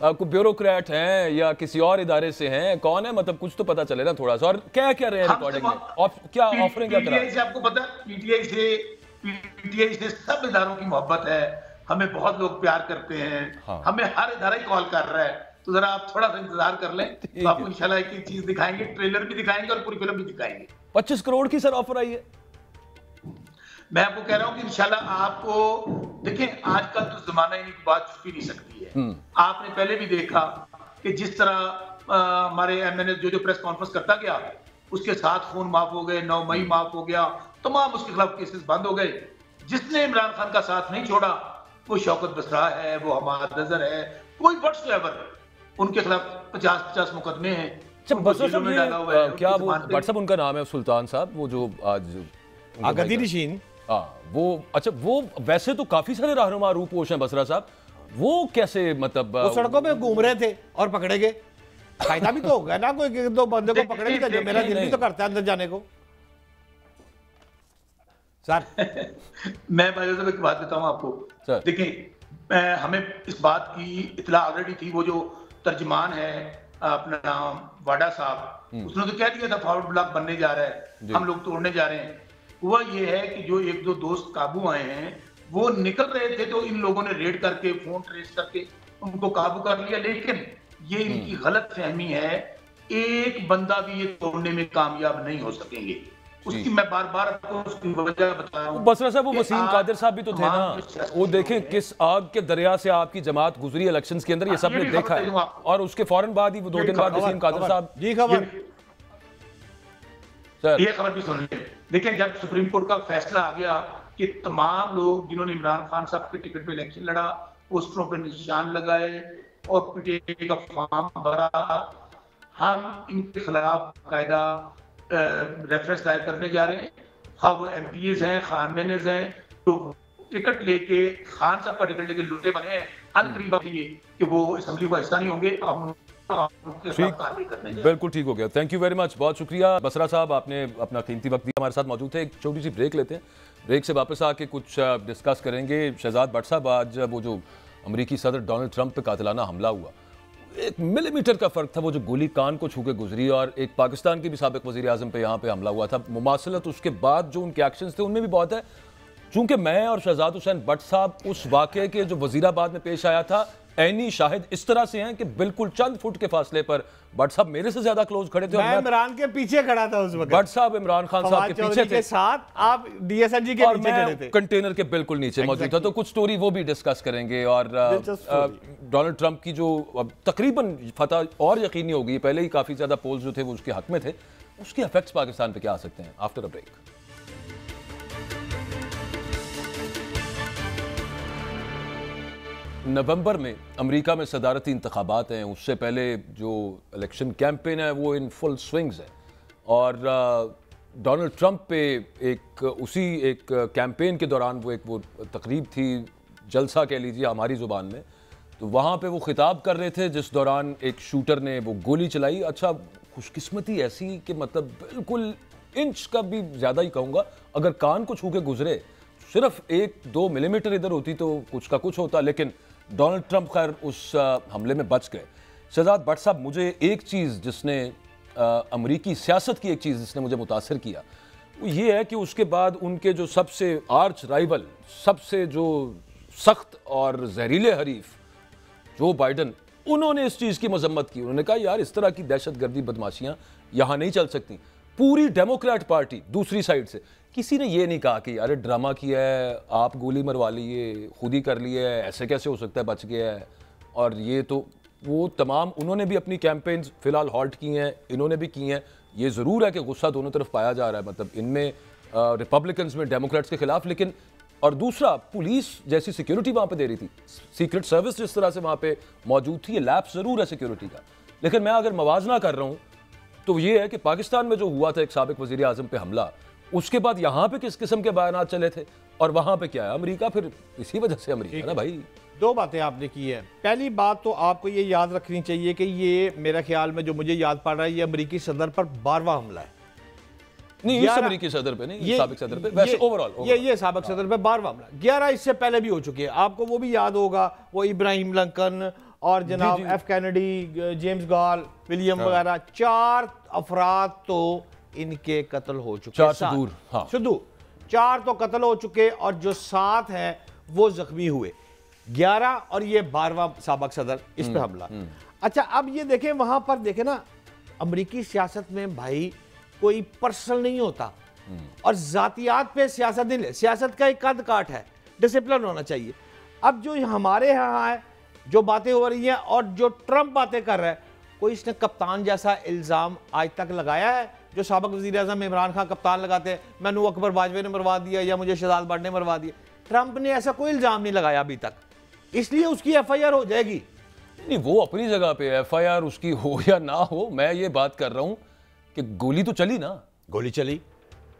कोई ब्यूरोक्रेट हैं या किसी और इदारे से हैं, कौन है, मतलब कुछ तो पता चले ना थोड़ा सा। और क्या क्या रहे हैं रिकॉर्डिंग में, और क्या ऑफरिंग क्या करा? पीटीआई से आपको पता है, पीटीआई से सब इदारों की मोहब्बत है, हमें बहुत लोग प्यार करते हैं। हाँ। हमें हर इदारा ही कॉल कर रहा है, तो जरा आप थोड़ा सा इंतजार कर लें, तो आपको इंशाल्लाह एक चीज दिखाएंगे, ट्रेलर भी दिखाएंगे और पूरी फिल्म भी दिखाएंगे। 25 करोड़ की सर ऑफर आई है। मैं आपको कह रहा हूँ कि इंशाल्लाह आपको, देखिए आजकल तो जमाना ही की बात छुपी नहीं सकती है। आपने पहले भी देखा कि जिस तरह हमारे एमएनए जो प्रेस कॉन्फ्रेंस करता गया, उसके 7 खून माफ हो गए, 9 मई माफ हो गया, तमाम उसके खिलाफ केसेस बंद हो गए। जिसने इमरान खान का साथ नहीं छोड़ा, वो शौकत बसरा है, वो हमाद नजर है, कोई व्हाट्सएवर, उनके खिलाफ 50-50 मुकदमे हैं। क्या वो व्हाट्सएप उनका नाम है सुल्तान साहब, वो जो आज आगदी नशीन, वो अच्छा, वो वैसे तो काफी सारे रहनुमा रूपोश हैं बसरा साहब, वो कैसे मतलब वो सड़कों पे घूम रहे थे और पकड़े गए? फायदा भी तो होगा ना, कोई 2 बंदे को पकड़े भी तो मेरा दिल भी तो करता है अंदर जाने को सर। मैं भाई साहब एक बात देता हूँ आपको, देखिए हमें इस बात की इतला ऑलरेडी थी। वो जो तर्जमान है अपना वाडा साहब, उसने तो कह दिया था फॉरवर्ड ब्लॉक बनने जा रहा है, हम लोग तोड़ने जा रहे हैं। हुआ ये है कि जो 1-2 दोस्त काबू आए हैं, वो निकल रहे थे तो इन लोगों ने रेड करके, फोन ट्रेस करके उनको काबू कर लिया। लेकिन ये इनकी गलत फहमी है, एक बंदा भी ये तोड़ने में कामयाब नहीं हो सकेंगे। उसकी मैं बार बार आपको उसकी वजह बता रहा हूं। बसरा साहब, वो वसीम कादिर साहब भी तो थे ना, वो देखें किस आग के दरिया से आपकी जमात गुजरी इलेक्शंस के अंदर, ये सब ने देखा है। और उसके फौरन बाद ही 2 दिन बाद वसीम कादिर साहब जी खबर, ये खबर भी सुन लीजिए। देखिए जब सुप्रीम कोर्ट का फैसला आ गया कि तमाम लोग जिन्होंने इमरान खान साहब के टिकट पे इलेक्शन लड़ा, पोस्टरों पर निशान लगाए और पीटीआई का फॉर्म भरा, हम इनके खिलाफ कायदा रेफरेंस दायर करने जा रहे हैं। हाँ, वो एमपीज हैं, खानमेनेज हैं, तो टिकट लेके, खान साहब का टिकट लेके लुटे बने हैं। अनकरीब ये कि वो असेंबली का हिस्सा नहीं होंगे। बिल्कुल ठीक हो गया। थैंक यू वेरी मच, बहुत शुक्रिया बसरा साहब, आपने अपना कीमती वक्त दिया, हमारे साथ मौजूद थे। एक छोटी सी ब्रेक लेते हैं, ब्रेक से वापस आके कुछ डिस्कस करेंगे। शहजाद भट्ट साहब, आज वो जो अमेरिकी सदर डोनाल्ड ट्रंप पे कातिलाना हमला हुआ, 1 मिलीमीटर का फर्क था, वो जो गोली कान को छू के गुजरी, और एक पाकिस्तान के भी साबिक वजीर आजम पे यहाँ पे हमला हुआ था। मुमासलत उसके बाद जो उनके एक्शंस थे उनमें भी बहुत है। चूंकि मैं और शहजाद हुसैन भट्ट साहब उस वाक़े के जो वजीराबाद में पेश आया था ऐनी शाहिद इस तरह से हैं कि बिल्कुल चंद फुट के फासले पर भट्ट साहब मेरे से ज्यादा क्लोज खड़े थे। मैं इमरान के पीछे खड़ा था उस वक्त, भट्ट साहब इमरान खान साहब के पीछे थे, साथ आप डीएसएनजी के नीचे खड़े थे, कंटेनर के बिल्कुल नीचे मौजूद था। तो कुछ स्टोरी वो भी डिस्कस करेंगे, और डोनाल्ड ट्रंप की जो तकरीबन फतह और यकीनी हो गई, पहले ही काफी ज्यादा पोल्स जो थे वो उसके हक में थे, उसके इफेक्ट्स पाकिस्तान पे क्या आ सकते हैं आफ्टर अ ब्रेक। नवंबर में अमेरिका में सदारती इंतखाबात हैं, उससे पहले जो इलेक्शन कैंपेन है वो इन फुल स्विंग्स है, और डोनाल्ड ट्रंप पे उसी एक कैंपेन के दौरान वो तकरीब थी, जलसा कह लीजिए हमारी ज़ुबान में, तो वहाँ पे वो खिताब कर रहे थे जिस दौरान एक शूटर ने वो गोली चलाई। अच्छा, खुशकिस्मती ऐसी कि मतलब बिल्कुल इंच का भी ज़्यादा ही कहूँगा, अगर कान को छू के गुजरे, सिर्फ 1-2 मिलीमीटर इधर होती तो कुछ का कुछ होता, लेकिन डोनाल्ड ट्रंप खैर उस हमले में बच गए। शहजाद भट्ट साहब, मुझे एक चीज़ जिसने अमरीकी सियासत की एक चीज़ जिसने मुझे मुतासर किया वो ये है कि उसके बाद उनके जो सबसे आर्च राइवल, सबसे जो सख्त और जहरीले हरीफ जो बाइडन, उन्होंने इस चीज़ की मजम्मत की। उन्होंने कहा यार इस तरह की दहशतगर्दी बदमाशियाँ यहाँ नहीं चल सकती। पूरी डेमोक्रेट पार्टी दूसरी साइड से, किसी ने ये नहीं कहा कि यार ड्रामा किया है, आप गोली मरवा लिए, खुद ही कर लिए, ऐसे कैसे हो सकता है, बच गया है। और ये तो वो तमाम उन्होंने भी अपनी कैंपेन्स फिलहाल हॉल्ट की हैं, इन्होंने भी की हैं। ये ज़रूर है कि गुस्सा दोनों तरफ पाया जा रहा है, मतलब इनमें रिपब्लिकन्स में डेमोक्रेट्स के खिलाफ, लेकिन और दूसरा पुलिस जैसी सिक्योरिटी वहाँ पे दे रही थी, सीक्रेट सर्विस जिस तरह से वहाँ पे मौजूद थी, ये लैप्स ज़रूर है सिक्योरिटी का। लेकिन मैं अगर मवाजना कर रहा हूँ तो ये है कि पाकिस्तान में जो हुआ था एक साबिक वज़ीर आज़म पे हमला, उसके बाद यहाँ पे किस किस्म के बयानात चले थे और वहाँ पे क्या है, अमेरिका फिर इसी वजह से अमेरिका ना भाई। 2 बातें आपने की है। पहली बात तो आपको ये याद रखनी चाहिए कि ये मेरे ख्याल में जो मुझे याद पड़ रहा है, ये अमेरिकी सदर पर 12वां हमला है। नहीं, इस अमेरिकी सदर पे नहीं, ये साबिक सदर पे, वैसे ओवरऑल ये साबिक सदर पे 12वां हमला। 11 इससे पहले भी हो चुके हैं, आपको वो भी याद होगा, वो इब्राहिम लिंकन और जनाब एफ कैनेडी, जेम्स गॉल, विलियम वगैरह, 4 अफराद तो इनके कत्ल हो चुके हैं। 4 तो कत्ल हो चुके और जो 7 हैं वो जख्मी हुए। 11 और ये 12वां साबिक सदर, इस पे हमला। अच्छा, अब ये देखें, वहां पर देखें ना, अमरीकी सियासत में भाई कोई पर्सनल नहीं होता और जातियात पे सियासत नहीं ले। सियासत का एक कद काट है, डिसिप्लिन होना चाहिए। अब जो हमारे यहाँ है, जो बातें हो रही हैं और जो ट्रंप बातें कर रहा है, कोई इसने कप्तान जैसा इल्ज़ाम आज तक लगाया है? जो साबिक वज़ीर आज़म इमरान खान कप्तान लगाते हैं, मैनू अकबर वाजपेयी ने मरवा दिया या मुझे शहजाद भट्ट ने मरवा दिया। ट्रंप ने ऐसा कोई इल्ज़ाम नहीं लगाया अभी तक, इसलिए उसकी FIR हो जाएगी। नहीं, वो अपनी जगह पे FIR उसकी हो या ना हो, मैं ये बात कर रहा हूं कि गोली तो चली ना। गोली चली।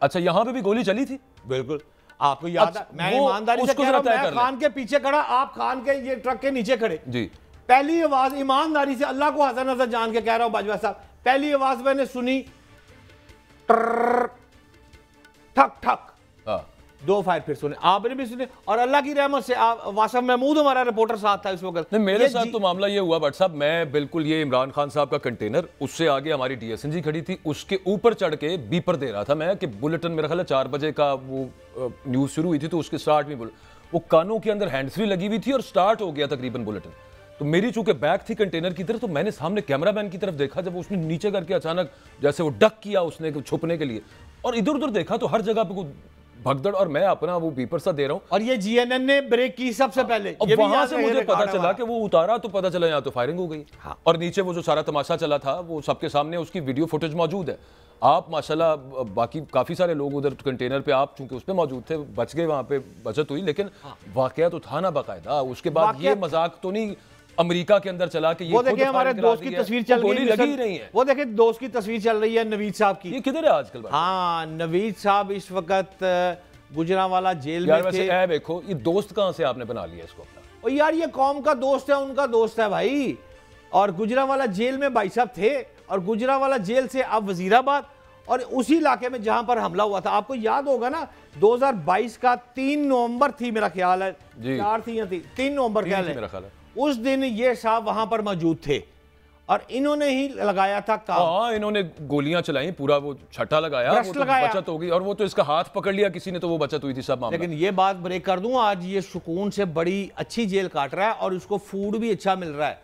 अच्छा, यहां पे भी गोली चली थी? बिल्कुल, आपको याद है? मैं ईमानदारी से कह रहा हूं, मैं खान के पीछे खड़ा, आप खान के ये ट्रक के नीचे खड़े जी। पहली आवाज, ईमानदारी से अल्लाह को हाज़िर नज़र जान के कह रहा हूं बाजवा साहब, पहली आवाज मैंने सुनी, ठक ठक, हाँ। 2 फायर फिर सुने, आपने भी सुने, और अल्लाह की रहमत से वासिफ महमूद हमारा रिपोर्टर साथ था इस वक्त। नहीं, मेरे साथ तो मामला ये हुआ भट्ट साहब, मैं बिल्कुल ये इमरान खान साहब का कंटेनर, उससे आगे हमारी DSNG खड़ी थी, उसके ऊपर चढ़ के बीपर दे रहा था मैं कि बुलेटिन, मेरा ख्याल है 4 बजे का वो न्यूज़ शुरू हुई थी, तो उसके स्टार्ट में वो कानों के अंदर हैंड फ्री लगी हुई थी और स्टार्ट हो गया तकरीबन बुलेटिन। तो मेरी चूंकि बैक थी कंटेनर की तरफ, तो मैंने सामने कैमरामैन की तरफ देखा, जब उसने नीचे करके अचानक जैसे वो डक किया उसने छुपने के लिए, और इधर उधर देखा तो हर जगह पे भगदड़, और मैं अपना वो बीपर सा दे रहा हूं, और ये GNN ने ब्रेक की सबसे पहले। वहां से मुझे पता चला कि वो उतारा तो पता चला यहाँ तो फायरिंग हो गई। हाँ। और नीचे वो जो सारा तमाशा चला था वो सबके सामने उसकी वीडियो फुटेज मौजूद है। आप माशाल्लाह, बाकी काफी सारे लोग उधर कंटेनर पे, आप चूंकि उस पे मौजूद थे, बच गए, वहां पे बचत हुई, लेकिन वाकया तो था ना बाकायदा। उसके बाद ये मजाक तो नहीं अमेरिका के अंदर चला कि ये वो देखिए हमारे दोस्त की तस्वीर चल रही है, वो देखिए दोस्त की तस्वीर चल रही है नवीद साहब की। ये किधर है आजकल? हाँ, नवीद साहब इस वक्त गुजरांवाला जेल में थे। यार देखो, ये दोस्त कहां से आपने बना लिया इसको अपना? और यार ये कौम का दोस्त है, उनका दोस्त है भाई। और गुजरांवाला जेल में भाई साहब थे, और गुजरांवाला जेल से अब वजीराबाद, और उसी इलाके में जहां पर हमला हुआ था, आपको याद होगा ना, 2022 का 3 नवंबर थी मेरा ख्याल है, 4 थी या 3 नवंबर ख्याल है, उस दिन ये साहब वहां पर मौजूद थे और इन्होंने ही लगाया था काम। हाँ, इन्होंने गोलियां चलाई, पूरा वो छठा लगाया, वो तो बचत हो गई, और वो तो इसका हाथ पकड़ लिया किसी ने, तो वो बचत हुई थी सब मामला। लेकिन ये बात ब्रेक कर दूं, आज ये सुकून से बड़ी अच्छी जेल काट रहा है और उसको फूड भी अच्छा मिल रहा है।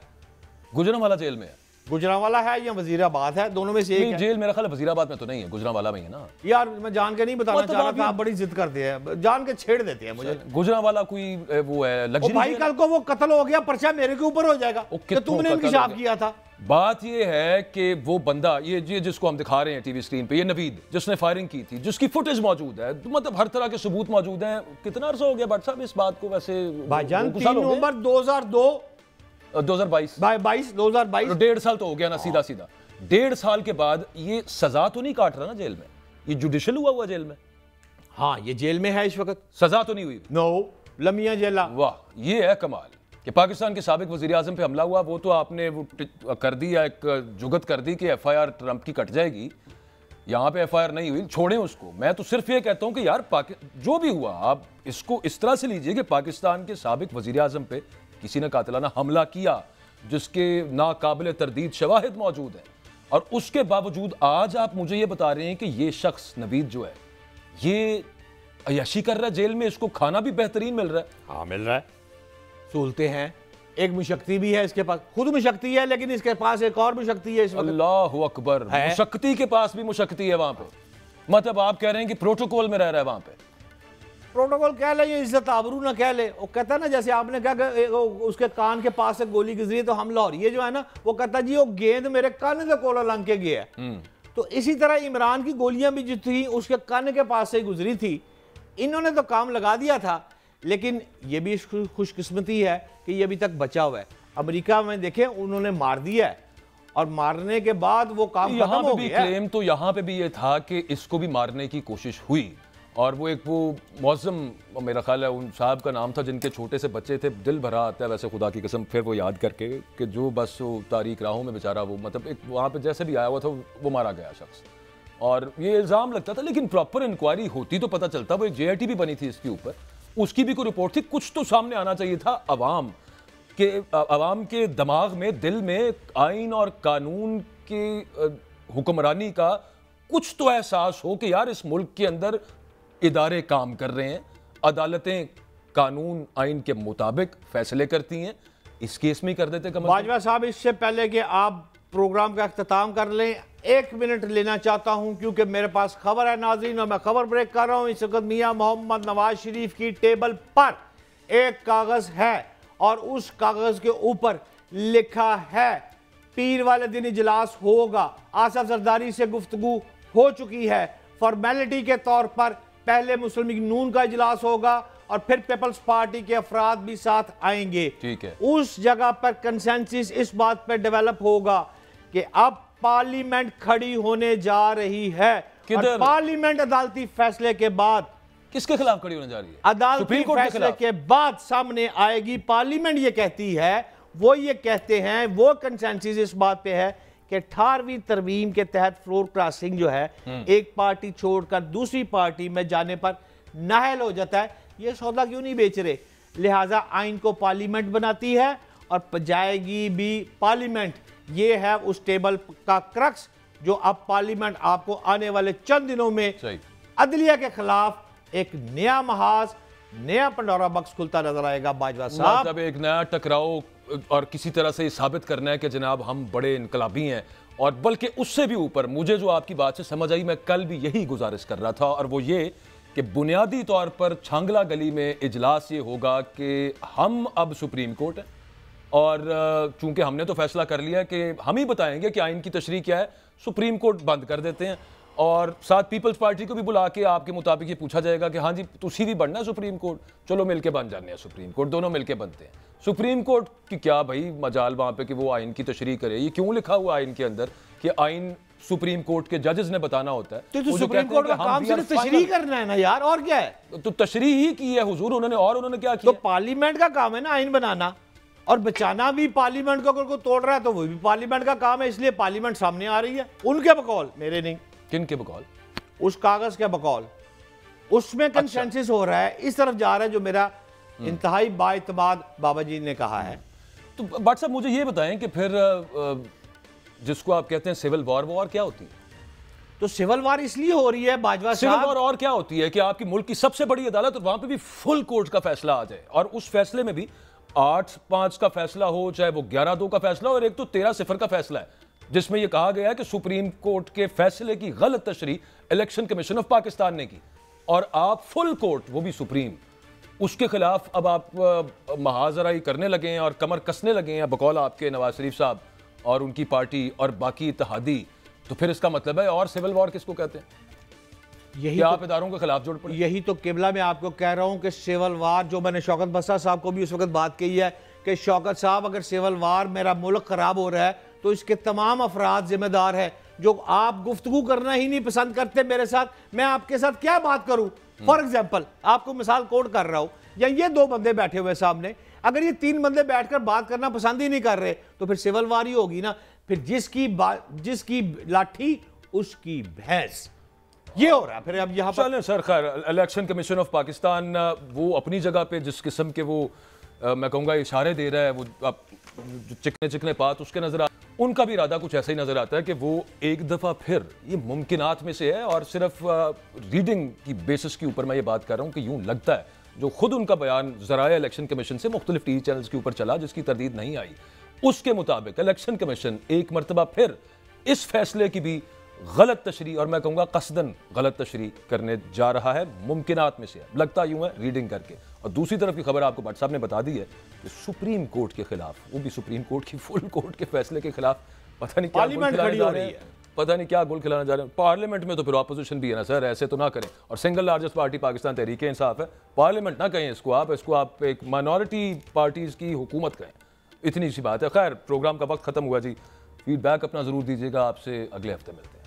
गुजरांवाला जेल में है? गुजरांवाला है या वजीराबाद है, दोनों में से एक है। जेल मेरा ख्याल है वजीराबाद में तो नहीं है, गुजरांवाला में ही है ना। यार मैं जान के नहीं बताना चाह रहा था, आप बड़ी जिद करते हैं, जान के छेड़ देते हैं मुझे। गुजरांवाला कोई वो है लग्जरी भाई, कल को वो कत्ल हो गया, पर्चा मेरे के ऊपर हो जाएगा कि तुमने इंकशाफ किया था। बात ये है कि वो बंदा, ये जिसको हम दिखा रहे हैं टीवी स्क्रीन पे, ये नवीद, जिसने फायरिंग की थी, जिसकी फुटेज मौजूद है, मतलब हर तरह के सबूत मौजूद हैं। कितना अर्सा हो गया भट्ट साहब इस बात को? वैसे भाईजान 3 नवंबर 2022, 1.5 साल तो हो गया ना। सीधा 1.5 साल के बाद ये सजा तो नहीं काट रहा ना जेल में? ये जुडिशियल हुआ जेल में? हाँ, ये जेल में है इस वक्त, सजा तो नहीं हुई? नो, लमिया जेला। वाह, ये है कमाल कि पाकिस्तान के साबिक वजीर आजम पे हमला हुआ, वो तो आपने वो कर दी, एक जुगत कर दी कि FIR ट्रंप की कट जाएगी। यहाँ पे FIR नहीं हुई, छोड़ें उसको। मैं तो सिर्फ ये कहता हूँ कि यार जो भी हुआ, आप इसको इस तरह से लीजिए कि पाकिस्तान के साबिक वजीर आजम पे किसी ने कातिलाना हमला किया, जिसके नाकाबिल तरदीद शवाहिद मौजूद है, और उसके बावजूद आज आप मुझे ये बता रहे हैं कि ये शख्स नवीद जो है, ये अय्याशी कर रहा है जेल में, इसको खाना भी बेहतरीन मिल रहा है। हाँ, मिल रहा है, सहूलतें हैं, एक मुशक्ति भी है इसके पास, खुद मुशक्ति है, लेकिन इसके पास एक और मुशक्ति है इस वक्त। अल्लाहु अकबर, मुशक्ति के पास भी मुशक्ति है वहां पे। मतलब आप कह रहे हैं कि प्रोटोकॉल में रह रहा है वहां पे? प्रोटोकॉल कह ले, ये इज्जत आबरू ना कह ले। वो कहता है ना, जैसे आपने कहा कि उसके कान के पास से गोली गुजरी तो हमला, और ये जो है ना, वो कहता जी वो गेंद मेरे कान से कोला लंग के गया है। तो इसी तरह इमरान की गोलियां भी जो थी उसके कान के पास से गुजरी थी। इन्होंने तो काम लगा दिया था, लेकिन ये भी खुशकिस्मती है कि ये अभी तक बचा हुआ है। अमेरिका में देखें, उन्होंने मार दिया है, और मारने के बाद वो काम खत्म हो गया। क्लेम तो यहाँ पे भी ये था कि इसको भी मारने की कोशिश हुई, और वो एक वो मौज़म, मेरा ख्याल है उन साहब का नाम था, जिनके छोटे से बच्चे थे, दिल भरा आता है वैसे खुदा की कसम फिर वो याद करके कि जो बस वो तारीख राहों में बेचारा, वो मतलब एक वहाँ पे जैसे भी आया हुआ था वो मारा गया शख्स, और ये इल्ज़ाम लगता था। लेकिन प्रॉपर इंक्वायरी होती तो पता चलता। वो एक JIT भी बनी थी इसके ऊपर, उसकी भी कोई रिपोर्ट थी। कुछ तो सामने आना चाहिए था अवाम के दिमाग में, दिल में आइन और कानून की हुक्मरानी का कुछ तो एहसास हो कि यार इस मुल्क के अंदर इदारे काम कर रहे हैं, अदालतें कानून आइन के मुताबिक फैसले करती हैं, इस केस में ही कर देते कम। बाजवा साहब, इससे पहले कि आप प्रोग्राम का अख्ताम कर लें, 1 मिनट लेना चाहता हूं क्योंकि मेरे पास खबर है नाज़रीन, और मैं खबर ब्रेक कर रहा हूं। इस वक्त मियां मोहम्मद नवाज शरीफ की टेबल पर एक कागज है और उस कागज के ऊपर लिखा है पीर वाले दिन इजलास होगा। आसिफ जरदारी से गुफ्तगू हो चुकी है। फॉर्मेलिटी के तौर पर पहले मुस्लिम लीग नून का इजलास होगा और फिर पीपल्स पार्टी के अफराद भी साथ आएंगे। ठीक है। उस जगह पर कंसेंसस इस बात पर डेवलप होगा कि अब पार्लियामेंट खड़ी होने जा रही है और पार्लियामेंट अदालती फैसले के बाद किसके खिलाफ खड़ी होने जा रही है? अदालती फैसले के बाद सामने आएगी। पार्लियामेंट ये कहती है, वो ये कहते हैं, वो कंसेंसस इस बात पे है कि 18वीं तरमीम के तहत फ्लोर क्रॉसिंग जो है एक पार्टी छोड़कर दूसरी पार्टी में जाने पर नाहल हो जाता है। ये सौदा क्यों नहीं बेच रहे? लिहाजा आइन को पार्लियामेंट बनाती है और जाएगी भी पार्लियामेंट। ये है उस टेबल का क्रक्स जो अब पार्लियामेंट आपको आने वाले चंद दिनों में अदलिया के खिलाफ एक नया महाज, नया पंडोरा बॉक्स खुलता नजर आएगा। बाजवा साहब, मतलब एक नया टकराव और किसी तरह से ये साबित करना है कि जनाब हम बड़े इनकलाबी हैं। और बल्कि उससे भी ऊपर मुझे जो आपकी बात से समझ आई, मैं कल भी यही गुजारिश कर रहा था, और वो ये कि बुनियादी तौर पर छांगला गली में इजलास ये होगा कि हम अब सुप्रीम कोर्ट है और चूंकि हमने तो फैसला कर लिया कि हम ही बताएंगे कि आइन की तशरीह क्या है, सुप्रीम कोर्ट बंद कर देते हैं। और साथ पीपल्स पार्टी को भी बुला के आपके मुताबिक ये पूछा जाएगा कि हाँ जी तुसी भी बनना है सुप्रीम कोर्ट, चलो मिलके बन जाने हैं सुप्रीम कोर्ट, दोनों मिलके बनते हैं। सुप्रीम कोर्ट की क्या भाई मजाल वहां पे कि वो आइन की तशरीह करे? ये क्यों लिखा हुआ आइन के अंदर कि आइन सुप्रीम कोर्ट के जजेस ने बताना होता है? तो सुप्रीम कोर्ट का काम सिर्फ तशरीह करना है ना यार, और क्या है? तो तशरीह ही की है हुजूर उन्होंने, और उन्होंने क्या किया? तो पार्लियामेंट का काम है ना आइन बनाना और बचाना भी। पार्लियामेंट को अगर कोई तोड़ रहा है तो वो भी पार्लियामेंट का काम है, इसलिए पार्लियामेंट सामने आ रही है। उनके बकौल, मेरे नहीं। किन के बकौल? उस कागज के बकौल, उसमें कंसेंसस हो रहा है, इस तरफ जा रहा है जो मेरा इंतहाई बाइतमाद बाबा जी ने कहा है। तो भट्ट साहब मुझे ये बताएं कि फिर जिसको आप कहते हैं सिविल वॉर, वो और क्या होती है? तो सिविल वॉर इसलिए हो रही है बाजवा साहब, सिविल वॉर और क्या होती है कि आपकी मुल्क की सबसे बड़ी अदालत और वहां पे भी फुल कोर्ट का फैसला आ जाए, और उस फैसले में भी 8-5 का फैसला हो, चाहे वो 11-2 का फैसला हो, और एक तो 13-0 का फैसला है जिसमें यह कहा गया है कि सुप्रीम कोर्ट के फैसले की गलत तशरीह इलेक्शन कमीशन ऑफ पाकिस्तान ने की, और आप फुल कोर्ट, वो भी सुप्रीम, उसके खिलाफ अब आप महाजराई करने लगे हैं और कमर कसने लगे हैं बकौल आपके नवाज शरीफ साहब और उनकी पार्टी और बाकी इत्तेहादी। तो फिर इसका मतलब है, और सिविल वॉर किसको कहते हैं? यही आप इदारों के खिलाफ जुड़ पड़े। यही तो किबला मैं आपको कह रहा हूं कि सिविल वार, जो मैंने शौकत बस्सा साहब को भी उस वक्त बात कही है कि शौकत साहब अगर सिविल वार मेरा मुल्क खराब हो रहा है तो इसके तमाम अफराद जिम्मेदार है। जो आप गुफ्तगू करना ही नहीं पसंद करते मेरे साथ, मैं आपके साथ क्या बात करूं? फॉर एग्जाम्पल आपको मिसाल कोट कर रहा हूं, या ये 2 बंदे बैठे हुए सामने, अगर ये 3 बंदे बैठकर बात करना पसंद ही नहीं कर रहे तो फिर सिविल वार ही होगी ना। फिर जिसकी लाठी उसकी भैंस, ये हो रहा है। फिर अब यहाँ पर चलें सर, खैर इलेक्शन कमीशन ऑफ पाकिस्तान वो अपनी जगह पे जिस किस्म के वो मैं कहूँगा इशारे दे रहा है, वो आप चिकने चिकने बात उसके नजर उनका भी इरादा कुछ ऐसा ही नजर आता है कि वो एक दफा फिर ये मुमकिनात में से है, और सिर्फ रीडिंग की बेसिस के ऊपर मैं ये बात कर रहा हूँ कि यूं लगता है जो खुद उनका बयान ज़राए इलेक्शन कमीशन से मुख्तलिफ टीवी चैनल्स के ऊपर चला जिसकी तरदीद नहीं आई, उसके मुताबिक इलेक्शन कमीशन एक मरतबा फिर इस फैसले की भी गलत तशरीह, और मैं कहूँगा कसदन गलत तशरीह करने जा रहा है। मुमकिनात में से लगता यूं है रीडिंग करके। और दूसरी तरफ की खबर आपको भट्ट साहब ने बता दी है कि सुप्रीम कोर्ट के खिलाफ, वो भी सुप्रीम कोर्ट की फुल कोर्ट के फैसले के खिलाफ पता नहीं क्या पार्लियामेंट खड़ी हो रही है, पता नहीं क्या गुल खिलाना जा रहे हैं। पार्लियामेंट में तो फिर ऑपोजिशन भी है ना सर, ऐसे तो ना करें। और single largest party Pakistan Tehreek Insaf है, पार्लियामेंट ना कहें इसको आप एक माइनॉरिटी पार्टीज की हुकूमत कहें, इतनी सी बात है। खैर प्रोग्राम का वक्त खत्म हुआ जी, फीडबैक अपना जरूर दीजिएगा, आपसे अगले हफ्ते मिलते हैं।